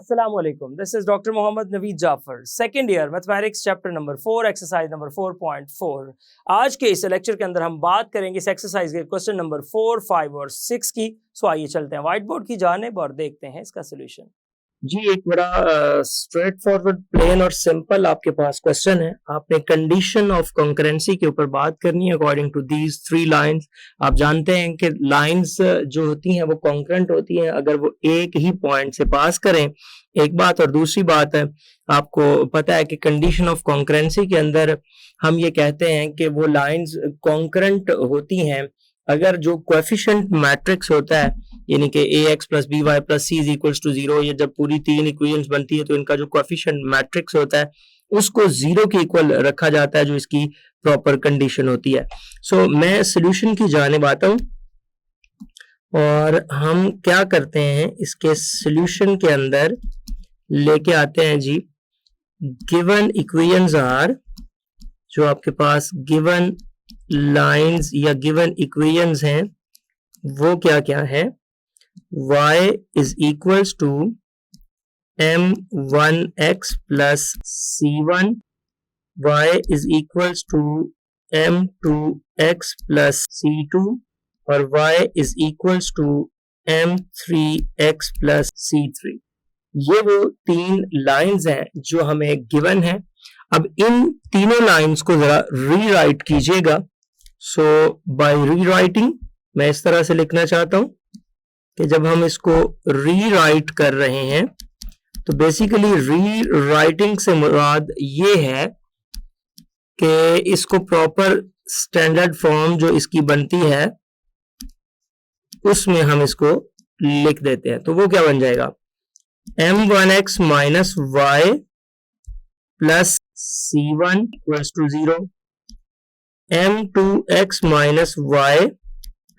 Assalamualaikum. This is Dr. Mohammad Naveed Jafar, second year mathematics chapter number 4 exercise number 4.4. आज के इस lecture के अंदर हम बात करेंगे इस एक्सरसाइज के क्वेश्चन नंबर 4, 5 और 6 की। सो आइए चलते हैं व्हाइट बोर्ड की जानिब और देखते हैं इसका सोल्यूशन। जी एक बड़ा स्ट्रेट फॉरवर्ड प्लेन और सिंपल आपके पास क्वेश्चन है। आपने कंडीशन ऑफ कॉन्करेंसी के ऊपर बात करनी है अकॉर्डिंग टू दीज 3 लाइंस। आप जानते हैं कि लाइंस जो होती हैं वो कॉन्करेंट होती हैं अगर वो एक ही पॉइंट से पास करें, एक बात। और दूसरी बात है, आपको पता है कि कंडीशन ऑफ कॉन्करेंसी के अंदर हम ये कहते हैं कि वो लाइंस कॉन्करेंट होती हैं अगर जो कोएफिशिएंट मैट्रिक्स होता है, यानी कि ax plus b y plus c is equals to 0, ये जब पूरी 3 इक्वेशंस बनती है तो इनका जो कोएफिशिएंट मैट्रिक्स होता है उसको 0 के इक्वल रखा जाता है, जो इसकी प्रॉपर कंडीशन होती है। सो मैं सॉल्यूशन की जानिब आता हूं और हम क्या करते हैं, इसके सॉल्यूशन के अंदर लेके आते हैं जी गिवन इक्वेशंस आर, जो आपके पास गिवन लाइंस या गिवन इक्वेशंस हैं वो क्या क्या है। y is equals to m1x plus c1, y is equals to m2x plus c2 और y is equals to m3x plus c3। ये वो 3 लाइंस हैं जो हमें गिवन है। अब इन तीनों लाइंस को जरा रीराइट कीजिएगा। सो बाय रीराइटिंग मैं इस तरह से लिखना चाहता हूं कि जब हम इसको रीराइट कर रहे हैं तो बेसिकली रीराइटिंग से मुराद ये है कि इसको प्रॉपर स्टैंडर्ड फॉर्म जो इसकी बनती है उसमें हम इसको लिख देते हैं। तो वो क्या बन जाएगा, m1x minus y plus c1 equals to 0, m2x minus y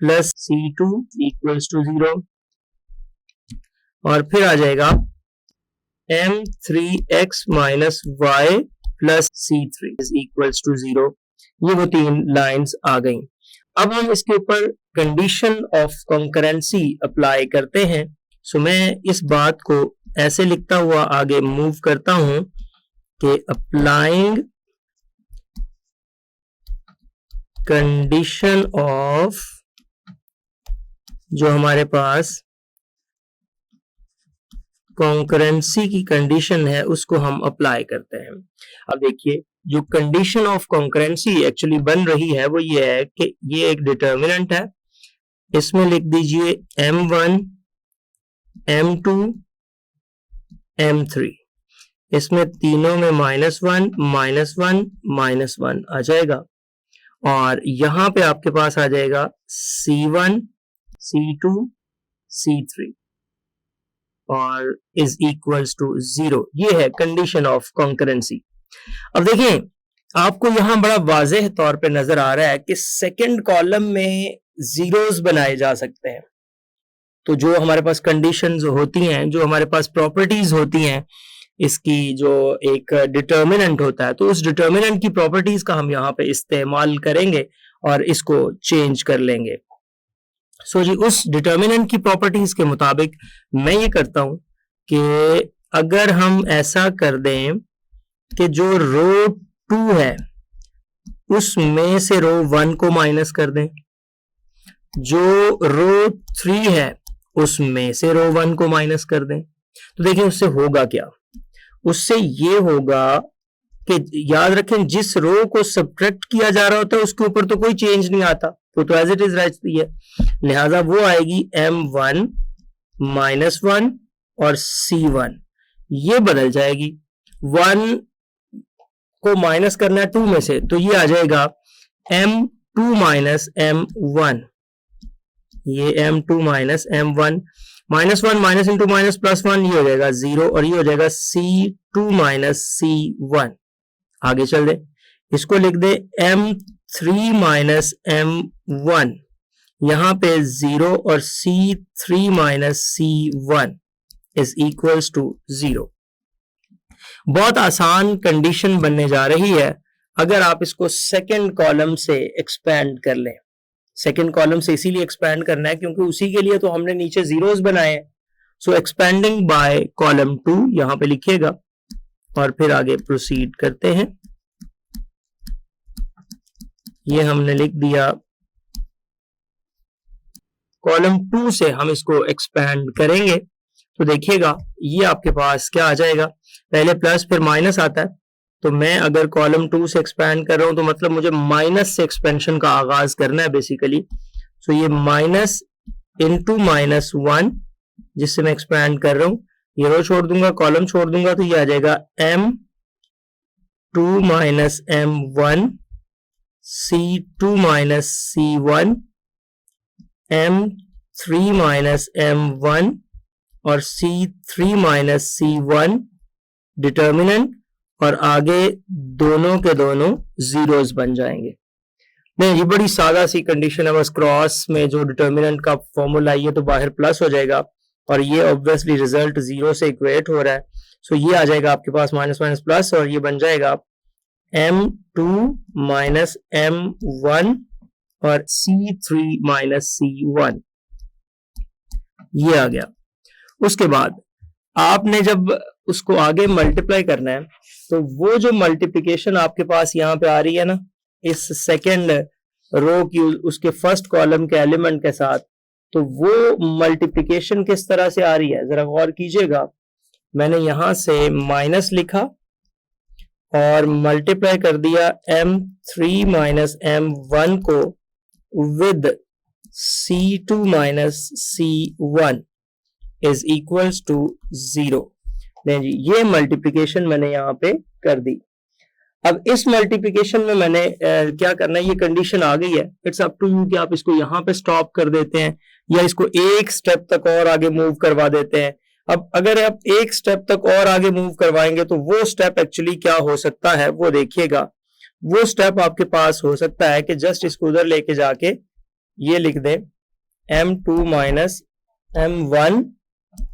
plus c2 equals to 0 और फिर आ जाएगा m3x minus y plus c3 is equals to 0। ये वो 3 लाइंस आ गई। अब हम इसके ऊपर कंडीशन ऑफ कॉन्करेंसी अप्लाई करते हैं। सो मैं इस बात को ऐसे लिखता हुआ आगे मूव करता हूं कि अप्लाइंग कंडीशन ऑफ, जो हमारे पास कॉन्करेंसी की कंडीशन है उसको हम अप्लाई करते हैं। अब देखिए जो कंडीशन ऑफ कॉन्करेंसी एक्चुअली बन रही है वो ये है कि ये एक डिटर्मिनेंट है, इसमें लिख दीजिए m1 m2 m3, इसमें तीनों में -1 -1 -1 आ जाएगा और यहां पे आपके पास आ जाएगा c1 c2 c3 और इज इक्वल्स टू 0। ये है कंडीशन ऑफ कॉन्करेंसी। अब देखें आपको यहां बड़ा वाज़ेह तौर पे नजर आ रहा है कि सेकंड कॉलम में जीरोस बनाए जा सकते हैं। तो जो हमारे पास कंडीशंस होती हैं, जो हमारे पास प्रॉपर्टीज होती हैं, इसकी जो एक डिटर्मिनेंट होता है, तो उस डिटर्मिनेंट की प्रॉपर्टीज का हम यहाँ पे इस्तेमाल करेंगे और इसको चेंज कर लेंगे। सो जी उस डिटर्मिनेंट की प्रॉपर्टीज के मुताबिक मैं ये करता हूं कि अगर हम ऐसा कर दें कि जो रो 2 है उसमें से रो 1 को माइनस कर दें, जो रो 3 है उसमें से रो 1 को माइनस कर दें, तो देखिए उससे होगा क्या। उससे ये होगा कि याद रखें जिस रो को सब्ट्रैक्ट किया जा रहा होता है उसके ऊपर तो कोई चेंज नहीं आता, वो तो एज इट इज रहती है, लिहाजा वो आएगी m1 -1 और c1, ये बदल जाएगी। 1 को माइनस करना है 2 में से, तो ये आ जाएगा m2 माइनस m1, ये m2 minus m1, -1 minus into minus plus 1, ये हो जाएगा 0 और ये हो जाएगा c2 माइनस c1। आगे चल दे, इसको लिख दे m3 माइनस m1, यहां पे 0 और c3 minus c1 is equals to 0। बहुत आसान कंडीशन बनने जा रही है अगर आप इसको सेकंड कॉलम से एक्सपैंड कर लें। सेकंड कॉलम से इसीलिए एक्सपैंड करना है क्योंकि उसी के लिए तो हमने नीचे जीरोस बनाए हैं सो एक्सपेंडिंग बाय कॉलम 2 यहां पे लिखिएगा और फिर आगे प्रोसीड करते हैं। ये हमने लिख दिया, कॉलम 2 से हम इसको एक्सपेंड करेंगे तो देखिएगा ये आपके पास क्या आ जाएगा, पहले प्लस फिर माइनस आता है। तो मैं अगर कॉलम 2 से एक्सपेंड कर रहा हूं तो मतलब मुझे माइनस से एक्सपेंशन का आगाज करना है बेसिकली। सो ये माइनस इंटू -1 जिससे मैं एक्सपेंड कर रहा हूं, ये रो छोड़ दूंगा, कॉलम छोड़ दूंगा, तो ये आ जाएगा M2 minus M1 C2 minus C1 M3 minus M1 और C3 माइनस C1 डिटर्मिनेंट, और आगे दोनों के दोनों जीरोस बन जाएंगे। नहीं, ये बड़ी सादा सी कंडीशन है, बस क्रॉस में जो डिटर्मिनेंट का फॉर्मूला है तो बाहर प्लस हो जाएगा और ये ऑब्वियसली रिजल्ट जीरो से इक्वेट हो रहा है। सो ये आ जाएगा आपके पास माइनस माइनस प्लस और ये बन जाएगा M2 माइनस M1 और C3 माइनस C1, ये आ गया। उसके बाद आपने जब उसको आगे मल्टीप्लाई करना है तो वो जो मल्टीप्लिकेशन आपके पास यहाँ पे आ रही है ना इस सेकेंड रो की उसके फर्स्ट कॉलम के एलिमेंट के साथ, तो वो मल्टीप्लिकेशन किस तरह से आ रही है जरा गौर कीजिएगा। मैंने यहां से माइनस लिखा और मल्टीप्लाई कर दिया M3 माइनस M1 को with C2 minus C1 is equals to 0। नहीं जी, ये मल्टीप्लिकेशन मैंने यहाँ पे कर दी। अब इस मल्टीप्लिकेशन में मैंने क्या करना है, ये कंडीशन आ गई है, इट्स अप टू यू कि आप इसको यहाँ पे स्टॉप कर देते हैं या इसको एक स्टेप तक और आगे मूव करवा देते हैं। अब अगर आप एक स्टेप तक और आगे मूव करवाएंगे तो वो स्टेप एक्चुअली क्या हो सकता है वो देखिएगा। वो स्टेप आपके पास हो सकता है कि जस्ट इसको उधर लेके जाके ये लिख दें M2 माइनस M1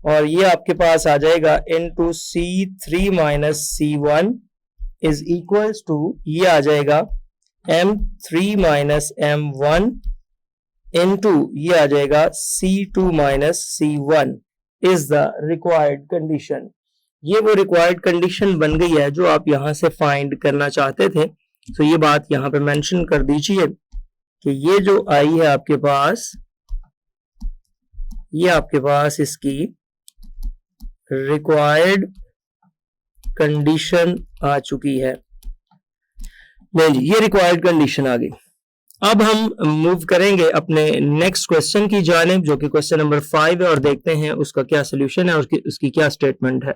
और ये आपके पास आ जाएगा into C3 minus C1 is equals to, ये आ जाएगा M3 माइनस M1 इनटू ये आ जाएगा C2 minus C1 is the required condition. ये वो रिक्वायर्ड कंडीशन बन गई है जो आप यहां से फाइंड करना चाहते थे। तो ये बात यहां पे मेंशन कर दीजिए कि ये जो आई है आपके पास, ये आपके पास इसकी रिक्वायर्ड कंडीशन आ चुकी है। नहीं जी, ये रिक्वायर्ड कंडीशन आ गई। अब हम मूव करेंगे अपने नेक्स्ट क्वेश्चन की जानिब जो कि क्वेश्चन नंबर 5 है और देखते हैं उसका क्या सोल्यूशन है और उसकी क्या स्टेटमेंट है।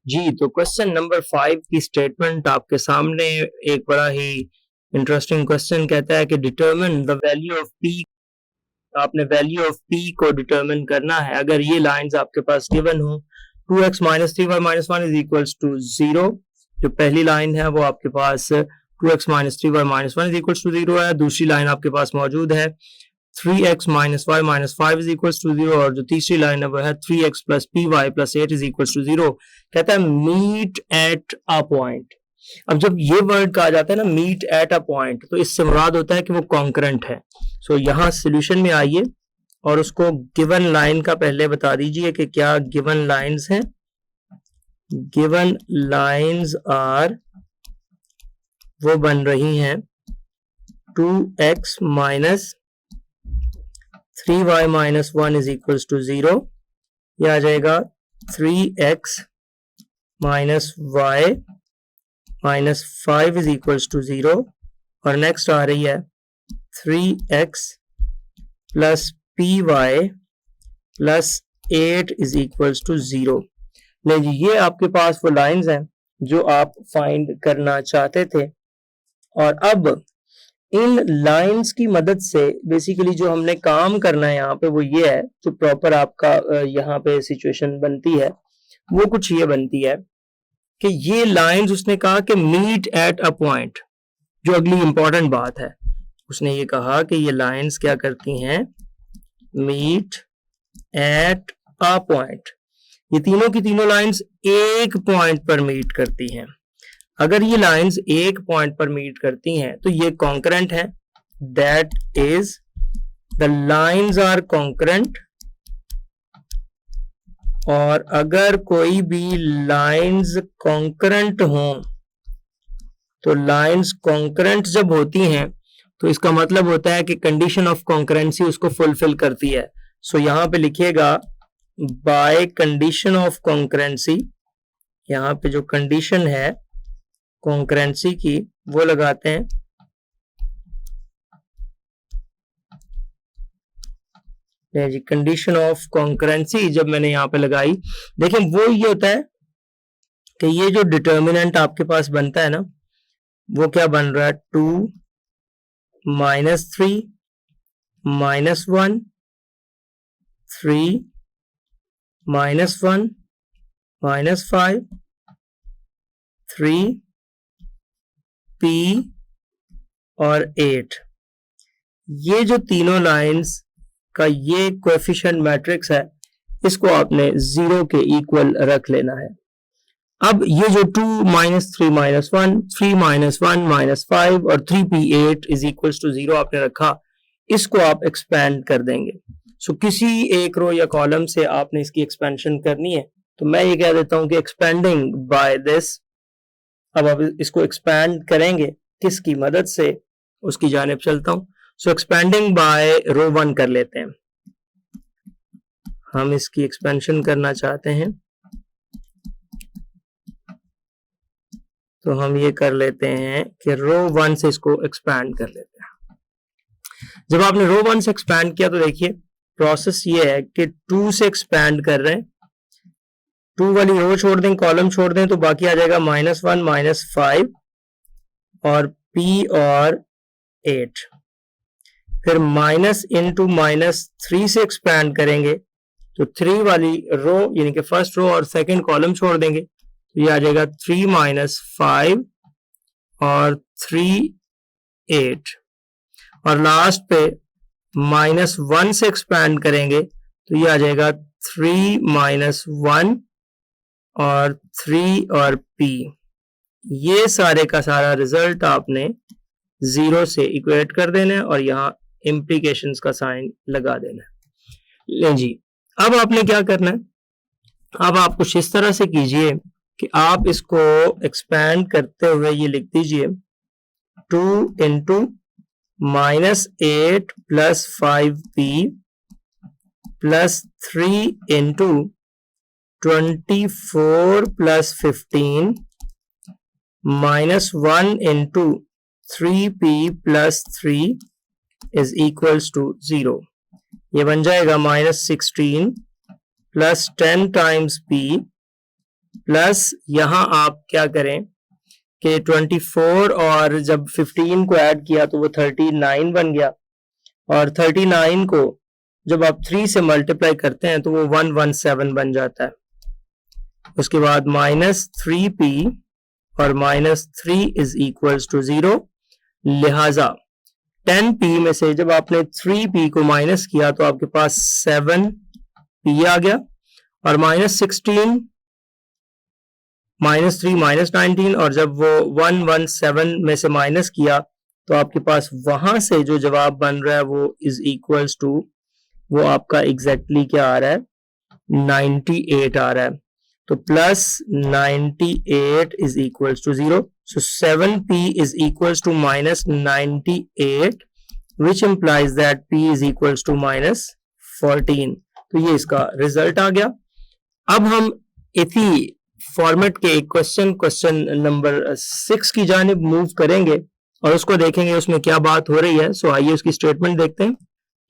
जी, तो क्वेश्चन नंबर 5 की स्टेटमेंट आपके सामने एक बड़ा ही इंटरेस्टिंग क्वेश्चन कहता है कि determine the value of P. आपने वैल्यू ऑफ पी को डिटरमिन करना है अगर ये लाइंस आपके पास गिवन हो 2x minus 3y minus 1 is equals to 0। जो पहली लाइन है वो आपके पास 2x minus 3y minus 1 is equals to 0 है। दूसरी लाइन आपके पास मौजूद है 3x minus y minus 5 is equals to 0 और जो तीसरी लाइन है वो है 3x plus py plus 8 is equals to 0। कहता है मीट एट अ पॉइंट। अब जब ये वर्ड कहा जाता है ना मीट एट अ पॉइंट, तो इससे मुराद होता है कि वो कॉन्करेंट है। सो यहाँ सोल्यूशन में आइए और उसको गिवन लाइन का पहले बता दीजिए कि क्या गिवन लाइंस हैं। गिवन लाइंस आर, वो बन रही हैं 2x minus 3y minus 1 is equals to 0। यह आ जाएगा 3x minus y minus 5 is equals to 0 और नेक्स्ट आ रही है 3x plus py plus 8 is equals to 0। नहीं जी, ये आपके पास वो लाइंस हैं जो आप फाइंड करना चाहते थे। और अब इन लाइंस की मदद से बेसिकली जो हमने काम करना है यहाँ पे वो ये है, जो प्रॉपर आपका यहाँ पे सिचुएशन बनती है वो कुछ ये बनती है कि ये लाइंस उसने कहा कि मीट एट अ पॉइंट। जो अगली इंपॉर्टेंट बात है, उसने ये कहा कि ये लाइंस क्या करती हैं, मीट एट अ पॉइंट। ये तीनों की तीनों लाइंस एक पॉइंट पर मीट करती हैं। अगर ये लाइंस एक पॉइंट पर मीट करती हैं तो ये कॉन्करेंट है। That is the lines are concurrent और अगर कोई भी लाइंस कॉन्करेंट हो, तो लाइंस कॉन्करेंट जब होती हैं तो इसका मतलब होता है कि कंडीशन ऑफ कॉन्करेंसी उसको फुलफिल करती है। सो यहां पे लिखिएगा बाय कंडीशन ऑफ कॉन्करेंसी, यहां पे जो कंडीशन है कॉन्करेंसी की वो लगाते हैं। जी, कंडीशन ऑफ कॉन्करेंसी जब मैंने यहां पे लगाई, देखिए वो ये होता है कि ये जो डिटर्मिनेंट आपके पास बनता है ना, वो क्या बन रहा है, 2 -3 -1 3 -1 -5 3 P और 8। ये जो तीनों लाइंस का ये कोएफिशिएंट मैट्रिक्स है, इसको आपने 0 के इक्वल रख लेना है। अब ये जो 2 -3 -1 3 -1 -5 और 3p8 इज इक्वल्स टू 0 आपने रखा, इसको आप एक्सपेंड कर देंगे। सो किसी एक रो या कॉलम से आपने इसकी एक्सपेंशन करनी है, तो मैं ये कह देता हूं कि एक्सपेंडिंग बाय दिस। अब आप इसको एक्सपेंड करेंगे किसकी मदद से, उसकी जानिब चलता हूं। सो एक्सपेंडिंग बाय रो 1 कर लेते हैं, हम इसकी एक्सपेंशन करना चाहते हैं, तो हम ये कर लेते हैं कि रो 1 से इसको एक्सपैंड कर लेते हैं। जब आपने रो 1 से एक्सपैंड किया तो देखिए प्रोसेस ये है कि 2 से एक्सपैंड कर रहे हैं, 2 वाली रो छोड़ दें, कॉलम छोड़ दें, तो बाकी आ जाएगा -1 -5 और P और 8। फिर माइनस इंटू -3 से एक्सपैंड करेंगे तो 3 वाली रो यानी कि फर्स्ट रो और सेकंड कॉलम छोड़ देंगे, तो ये आ जाएगा 3 -5 और 3 8। और लास्ट पे -1 से एक्सपैंड करेंगे तो ये आ जाएगा 3 -1 और 3 और P। ये सारे का सारा रिजल्ट आपने 0 से इक्वेट कर देना है और यहाँ इम्प्लीकेशंस का साइन लगा देना है। ले जी, अब आपने क्या करना है, अब आप कुछ इस तरह से कीजिए कि आप इसको एक्सपैंड करते हुए ये लिख दीजिए 2 into -8 + 5p + 3 into 24 + 15 -1 into 3p + 3 is equals to 0। ये बन जाएगा -16 + 10 टाइम्स p प्लस यहां आप क्या करें कि 24 और जब 15 को ऐड किया तो वो 39 बन गया, और 39 को जब आप 3 से मल्टीप्लाई करते हैं तो वो 117 बन जाता है। उसके बाद -3p और -3 इज इक्वल्स टू 0। लिहाजा 10p में से जब आपने 3p को माइनस किया तो आपके पास 7p आ गया, और -16 -3 -19, और जब वो 117 में से माइनस किया तो आपके पास वहां से जो जवाब बन रहा है वो इज इक्वल्स टू, वो आपका एग्जैक्टली क्या आ रहा है, 98 आ रहा है। तो +98 is equals to 0। So 7p is equals to -98 which implies that p is equals to -14। तो ये इसका रिजल्ट आ गया। अब हम इसी फॉर्मेट के एक क्वेश्चन नंबर 6 की जानिब मूव करेंगे और उसको देखेंगे उसमें क्या बात हो रही है। सो आइए उसकी स्टेटमेंट देखते हैं।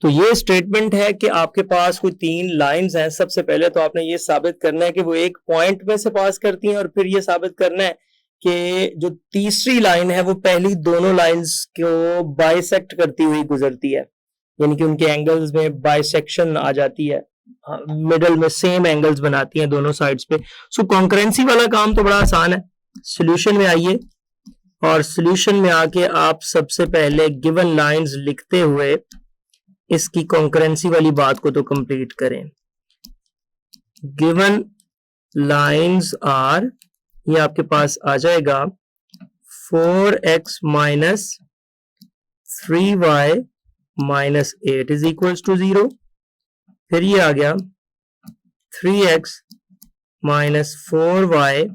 तो ये स्टेटमेंट है कि आपके पास कोई 3 लाइंस हैं। सबसे पहले तो आपने ये साबित करना है कि वो एक पॉइंट में से पास करती हैं, और फिर ये साबित करना है कि जो तीसरी लाइन है वो पहली दोनों लाइंस को बाइसेक्ट करती हुई गुजरती है, यानी कि उनके एंगल्स में बाइसेक्शन आ जाती है, मिडल में सेम एंगल्स बनाती हैं दोनों साइड्स पे। सो कॉन्करेंसी वाला काम तो बड़ा आसान है। सॉल्यूशन में आइए और सॉल्यूशन में आके आप सबसे पहले गिवन लाइंस लिखते हुए इसकी कॉन्करेंसी वाली बात को तो कंप्लीट करें। गिवन लाइंस आर, ये आपके पास आ जाएगा 4x - 3y - 8 is equals to 0। फिर ये आ गया 3x minus 4y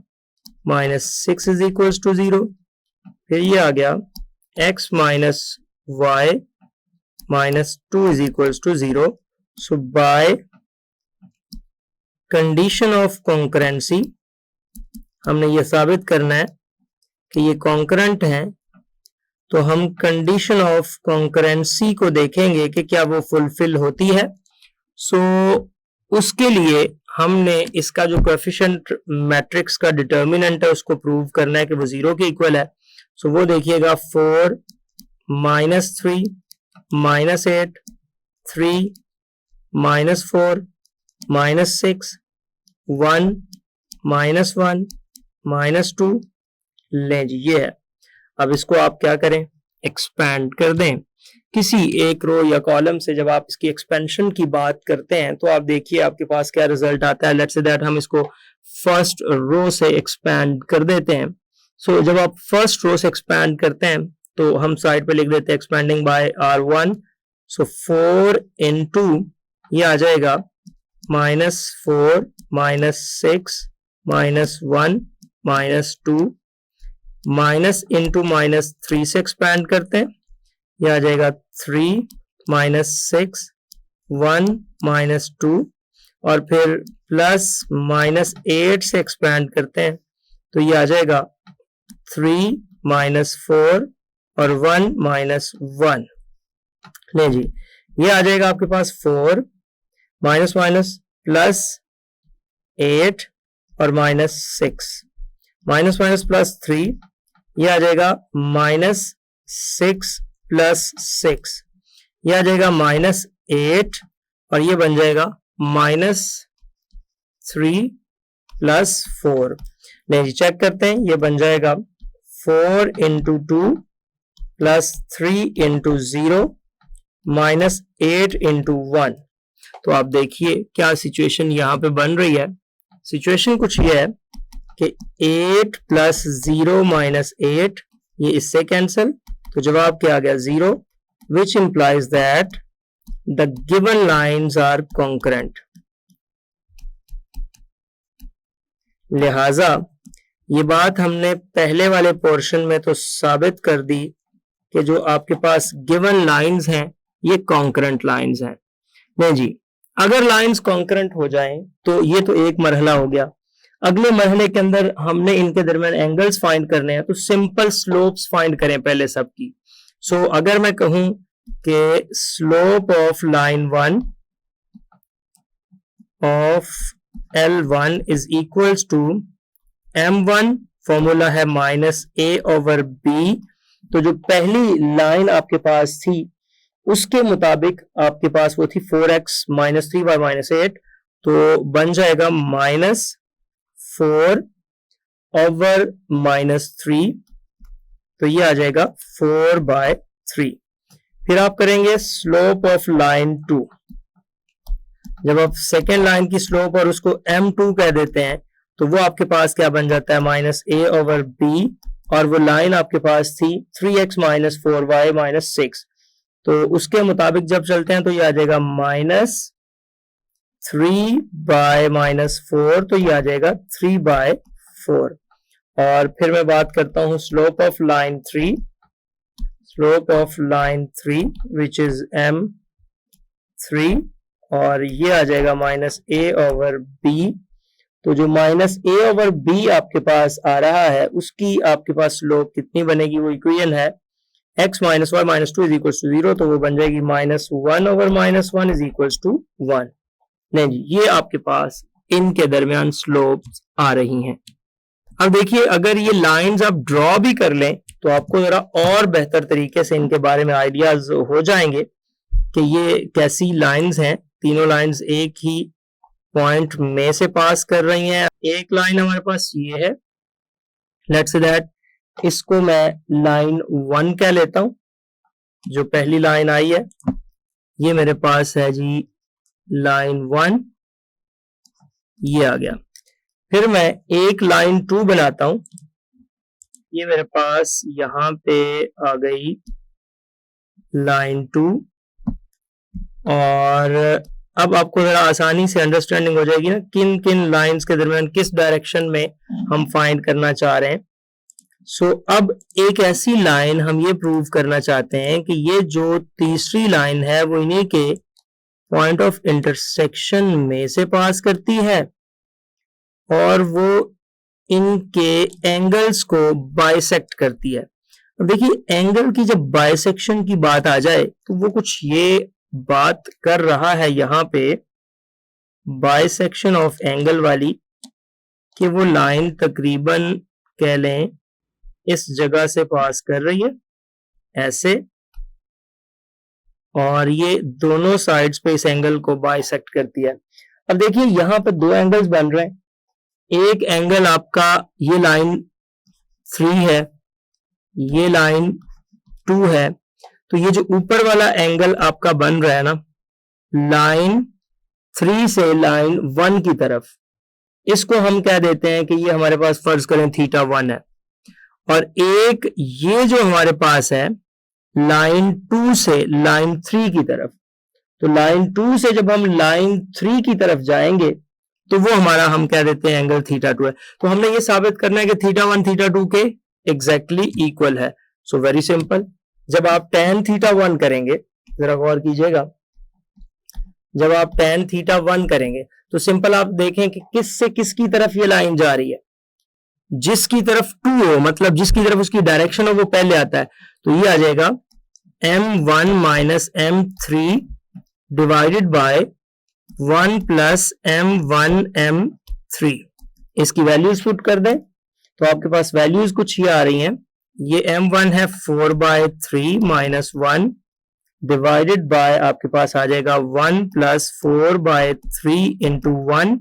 minus 6 is equals to 0। फिर ये आ गया x minus y minus 2 is equals to 0। So by condition of concurrency हमने ये साबित करना है कि ये कॉन्करेंट है, तो हम कंडीशन ऑफ कॉन्करेंसी को देखेंगे कि क्या वो फुलफिल होती है। सो उसके लिए हमने इसका जो कोएफिशिएंट मैट्रिक्स का डिटर्मिनेंट है उसको प्रूव करना है कि वो 0 के इक्वल है। सो वो देखिएगा 4 minus 3 minus 8 3 minus 4 minus 6 1 minus 1 minus 2 ले जी ये है। अब इसको आप क्या करें, एक्सपैंड कर दें किसी एक रो या कॉलम से। जब आप इसकी एक्सपेंशन की बात करते हैं तो आप देखिए आपके पास क्या रिजल्ट आता है। लेट्स से दैट हम इसको फर्स्ट रो से एक्सपैंड कर देते हैं। सो जब आप फर्स्ट रो से एक्सपैंड करते हैं तो हम साइड पे लिख देते हैं एक्सपैंडिंग बाय R1। सो 4 इंटू ये आ जाएगा minus 4 minus 6 minus 1 minus 2 minus into minus 3 से एक्सपैंड करते हैं, यह आ जाएगा 3 माइनस 6 1 माइनस 2 और फिर प्लस माइनस 8 से एक्सपैंड करते हैं तो ये आ जाएगा 3 माइनस 4 और 1 माइनस 1। ले जी ये आ जाएगा आपके पास 4 माइनस माइनस प्लस 8 और माइनस 6 माइनस माइनस प्लस 3, ये आ जाएगा माइनस 6 प्लस 6, ये आ जाएगा माइनस 8 और ये बन जाएगा माइनस 3 प्लस 4। नहीं जी चेक करते हैं, ये बन जाएगा 4 into 2 plus 3 into 0 minus 8 into 1। तो आप देखिए क्या सिचुएशन यहाँ पे बन रही है। सिचुएशन कुछ ये है कि 8 प्लस 0 माइनस 8 ये इससे कैंसिल, तो जवाब क्या आ गया 0, which implies that the given lines are concurrent. लिहाजा ये बात हमने पहले वाले पोर्शन में तो साबित कर दी कि जो आपके पास गिवन लाइंस हैं ये कॉन्करेंट लाइंस हैं। नहीं जी, अगर लाइंस कॉन्करेंट हो जाएं तो ये तो एक मरहला हो गया। अगले मरहले के अंदर हमने इनके दरमियान एंगल्स फाइंड करने हैं, तो सिंपल स्लोप्स फाइंड करें पहले सबकी। सो अगर मैं कहूं कि slope of line 1 of L1 is equals to M1, formula है माइनस a ओवर b। तो जो पहली लाइन आपके पास थी उसके मुताबिक आपके पास वो थी 4x माइनस 3y माइनस 8, तो बन जाएगा माइनस 4 ओवर माइनस 3, तो ये आ जाएगा 4/3। फिर आप करेंगे स्लोप ऑफ लाइन 2। जब आप सेकेंड लाइन की स्लोप और उसको M2 कह देते हैं तो वो आपके पास क्या बन जाता है माइनस a ओवर b, और वो लाइन आपके पास थी 3x माइनस 4y माइनस 6, तो उसके मुताबिक जब चलते हैं तो ये आ जाएगा माइनस 3/-4, तो ये आ जाएगा 3/4। और फिर मैं बात करता हूं slope of line 3, slope of line 3 which is M3, और ये आ जाएगा माइनस a ओवर b। तो जो माइनस a ओवर b आपके पास आ रहा है उसकी आपके पास स्लोप कितनी बनेगी, वो इक्वेशन है x minus y minus 2 is equal to 0, तो वो बन जाएगी minus 1 over minus 1 is equal to 1। नहीं जी, ये आपके पास इनके दरमियान स्लोप्स आ रही हैं। अब देखिए अगर ये लाइंस आप ड्रॉ भी कर लें तो आपको जरा और बेहतर तरीके से इनके बारे में आइडियाज हो जाएंगे कि ये कैसी लाइंस हैं। तीनों लाइंस एक ही पॉइंट में से पास कर रही हैं। एक लाइन हमारे पास ये है, लेट्स से दैट इसको मैं लाइन 1 कह लेता हूं। जो पहली लाइन आई है ये मेरे पास है जी लाइन 1, ये आ गया। फिर मैं एक लाइन 2 बनाता हूं, ये मेरे पास यहां पे आ गई लाइन 2, और अब आपको जरा आसानी से अंडरस्टैंडिंग हो जाएगी ना किन किन लाइंस के दरमियान किस डायरेक्शन में हम फाइंड करना चाह रहे हैं। सो अब एक ऐसी लाइन हम ये प्रूव करना चाहते हैं कि ये जो तीसरी लाइन है वो इन्हीं के पॉइंट ऑफ इंटरसेक्शन में से पास करती है और वो इनके एंगल्स को बाइसेक्ट करती है। अब देखिए एंगल की जब बाइसेक्शन की बात आ जाए तो वो कुछ ये बात कर रहा है यहाँ पे बाइसेक्शन ऑफ एंगल वाली कि वो लाइन तकरीबन कह लें इस जगह से पास कर रही है ऐसे, और ये दोनों साइड्स पे इस एंगल को बाइसेक्ट करती है। अब देखिए यहाँ पे दो एंगल्स बन रहे हैं, एक एंगल आपका ये लाइन 3 है, ये लाइन 2 है, तो ये जो ऊपर वाला एंगल आपका बन रहा है ना लाइन 3 से लाइन 1 की तरफ, इसको हम कह देते हैं कि ये हमारे पास फर्ज करें θ1 है। और एक ये जो हमारे पास है लाइन 2 से लाइन 3 की तरफ, तो लाइन 2 से जब हम लाइन 3 की तरफ जाएंगे तो वो हमारा हम कह देते हैं एंगल θ2 है। तो हमने ये साबित करना है कि θ1 θ2 के एग्जैक्टली इक्वल है। सो वेरी सिंपल, जब आप tan θ1 करेंगे, जरा गौर कीजिएगा, जब आप tan θ1 करेंगे तो सिंपल आप देखें कि किस से किसकी तरफ ये लाइन जा रही है, जिसकी तरफ 2 हो, मतलब जिसकी तरफ उसकी डायरेक्शन हो वो पहले आता है। तो ये आ जाएगा m1 minus m3 divided by 1 plus m1 m3। इसकी वैल्यूज पुट कर दें तो आपके पास वैल्यूज कुछ ये आ रही हैं। ये m1 है 4/3 माइनस 1 डिवाइडेड बाय आपके पास आ जाएगा 1 प्लस 4/3 इंटू 1।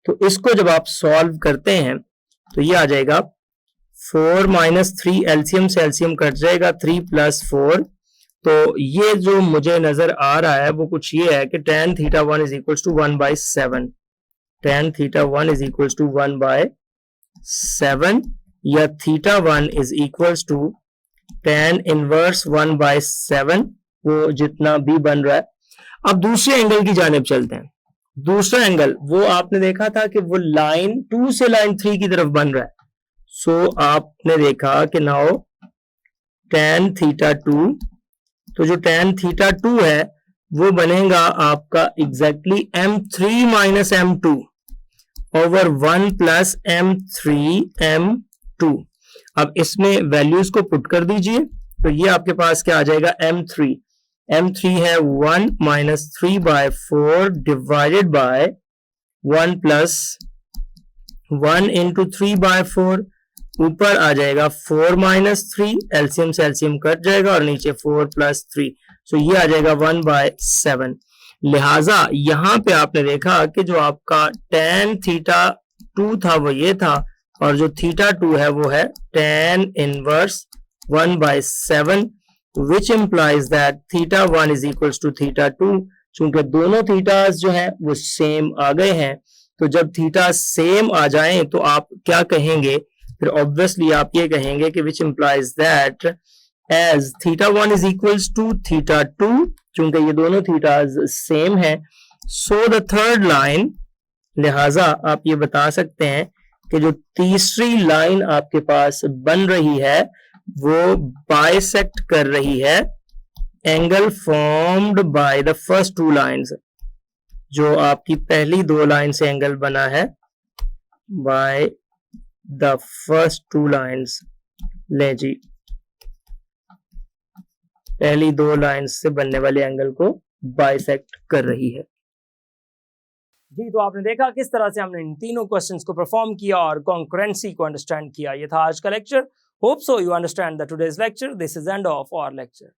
तो इसको जब आप सॉल्व करते हैं तो ये आ जाएगा 4 माइनस 3, एलसीएम से एलसीएम कट जाएगा 3 प्लस 4। तो ये जो मुझे नजर आ रहा है वो कुछ ये है कि tan θ1 is equal to 1/7, tan θ1 is equal to 1/7 या θ1 is equal to tan inverse 1/7, वो जितना भी बन रहा है। अब दूसरे एंगल की जानिब चलते हैं। दूसरा एंगल वो आपने देखा था कि वो लाइन 2 से लाइन 3 की तरफ बन रहा है। सो आपने देखा कि नाउ tan θ2, तो जो tan θ2 है वो बनेगा आपका exactly m3 minus m2 over 1 plus m3 m2। अब इसमें वैल्यूज को पुट कर दीजिए तो ये आपके पास क्या आ जाएगा m3 है 1 minus 3/4 divided by 1 plus 1 into 3/4, ऊपर आ जाएगा 4 माइनस 3, एलसीएम से एलसीएम कट जाएगा और नीचे 4 प्लस 3, सो ये आ जाएगा 1/7। लिहाजा यहां पे आपने देखा कि जो आपका tan θ2 था वो ये था, और जो θ2 है वो है tan inverse 1/7, which implies that θ1 is equals to θ2। चूंकि दोनों थीटास जो हैं वो सेम आ गए हैं, तो जब थीटा सेम आ जाएं तो आप क्या कहेंगे, फिर ऑब्वियसली आप ये कहेंगे कि which implies that as θ1 is equals to θ2, चूंकि ये दोनों थीटास सेम हैं, so the third line, लिहाजा आप ये बता सकते हैं कि जो तीसरी लाइन आपके पास बन रही है वो बाइसेक्ट कर रही है angle formed by the first 2 lines. जो आपकी पहली 2 लाइन से एंगल बना है बाय द फर्स्ट 2 लाइंस। ले जी, पहली 2 लाइंस से बनने वाले एंगल को बाइसेक्ट कर रही है। जी, तो आपने देखा किस तरह से हमने इन तीनों क्वेश्चंस को परफॉर्म किया और कॉन्करेंसी को अंडरस्टैंड किया। ये था आज का lecture. Hope so you understand that today's lecture. This is end of our lecture.